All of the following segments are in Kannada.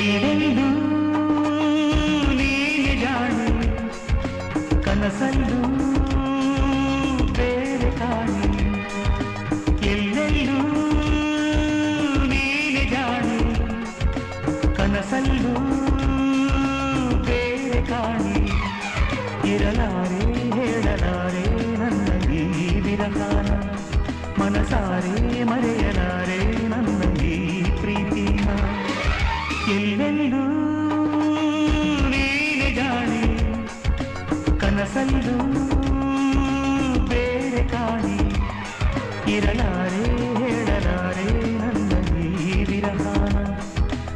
ಎಲ್ಲೆಲ್ಲೂ ನೀನೆ ಜಾಣೆ ಕನಸಲ್ಲೂ ಬೇರೆ ಕಾಣೆ ಎಲ್ಲೆಲ್ಲೂ ನೀನೆ ಜಾಣೆ ಕನಸಲ್ಲೂ ಬೇರೆ ಕಾಣೆ ಇರಲಾರೆ ಹೇಳಲಾರೆ ನನ್ನ ಈ ವಿರಹಾನ ಮನಸಾರೆ ಮರೆಯಲಾರೆ ನನ್ನ ಈ ಪ್ರೀತಿನ ಎಲ್ಲೆಲ್ಲೂ ನೀನೆ ಜಾಣೆ ಕನಸಲ್ಲೂ ಬೇರೆ ಕಾಣೆ ಇರಲಾರೆ ಹೇಳಲಾರೆ ನನ್ನ ಈ ವಿರಹಾನ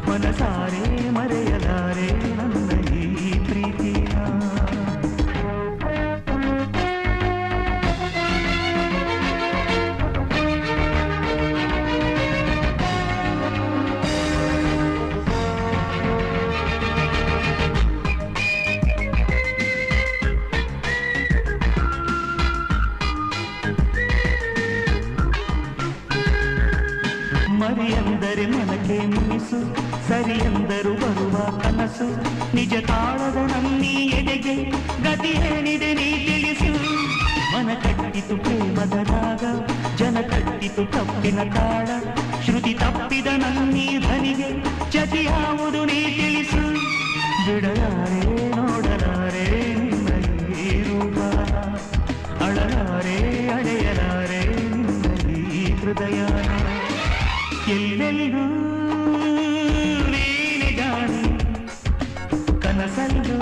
ಮನಸಾರೆ ಮರೆಯಲಾರೆ ನನ್ನ ಈ ಪ್ರೀತಿನ ಮರಿಯಂದರೆ ಮನಕ್ಕೆ ಮುನಿಸು ಸರಿಯಂದರು ಬರುವ ಕನಸು ನಿಜ ತಾಳದ ನಮ್ಮಿ ಎದೆಗೆ ಗತಿ ಏನಿದೆ ನೀ ತಿಳಿಸು ಮನ ಕಟ್ಟಿತು ಪ್ರೇಮದ ರಾಗ ಜನ ಕಟ್ಟಿತು ತಪ್ಪಿನ ತಾಳ ಶ್ರುತಿ ತಪ್ಪಿದ ನಮ್ಮಿ ಧನಿಗೆ ಜತಿ ಯಾವುದು ನೀ ತಿಳಿಸು ಬಿಡಲಾರೆ ನೋಡಲಾರೆ ನಿನ್ನ ಈ ರೂಪ ಅಳಲಾರೆ ಅಳೆಯಲಾರೆ ನಿನ್ನ ಈ ಹೃದಯ ಎಲ್ಲೆಲ್ಲೂ ನೀನೆ ಜಾಣೆ ಕನಸಲ್ಲೂ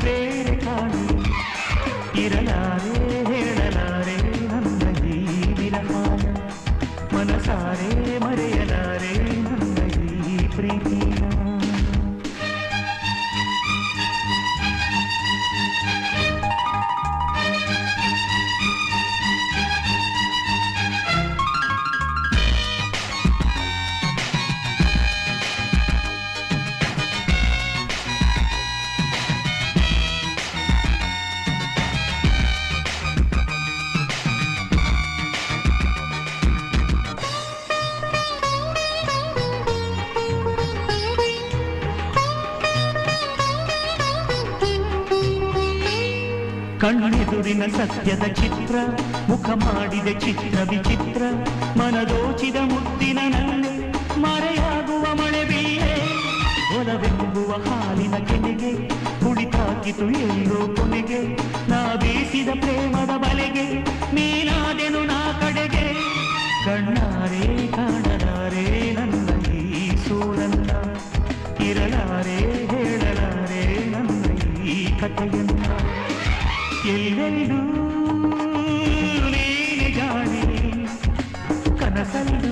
ಬೇರೆ ಕಾಣೆ ಇರಲಾರೆ ಹೇಳಲಾರೆ ನನ್ನ ಈ ವಿರಹಾನ ಮನಸಾರೆ ಮರೆಯಲಾರೆ ನನ್ನ ಈ ಪ್ರೀತಿನ ಕಣ್ಣೆದುರಿನ ಸತ್ಯದ ಚಿತ್ರ ಮುಖ ಮಾಡಿದ ಚಿತ್ರ ವಿಚಿತ್ರ ಮನದೋಚಿದ ಮುತ್ತಿನ ನಲ್ಲೆ ಮರೆಯಾಗುವ ಮಳೆ ಬೀಳೆ ಒಲವೆಂಬುವ ಹಾಲಿನ ಕೆನೆಗೆ ಕುಳಿತಾಕಿತು ಎಲ್ಲೋ ಕೊನೆಗೆ ನಾ ಬೀಸಿದ ಪ್ರೇಮದ ಬಲೆಗೆ ನೀನಾದೆನು ನಾ ಕಡೆಗೆ ಕಣ್ಣಾರೆ ಕಾಣಲಾರೆ ನನ್ನ ಈ ಸೂರನ್ನ ಇರಲಾರೆ ಹೇಳಲಾರೆ ನನ್ನ ಈ ಕಥೆಯನ್ನ ಎಲ್ಲೆಲ್ಲೂ ನೀನೆ ಜಾಣೆ ಕನಸಲ್ಲ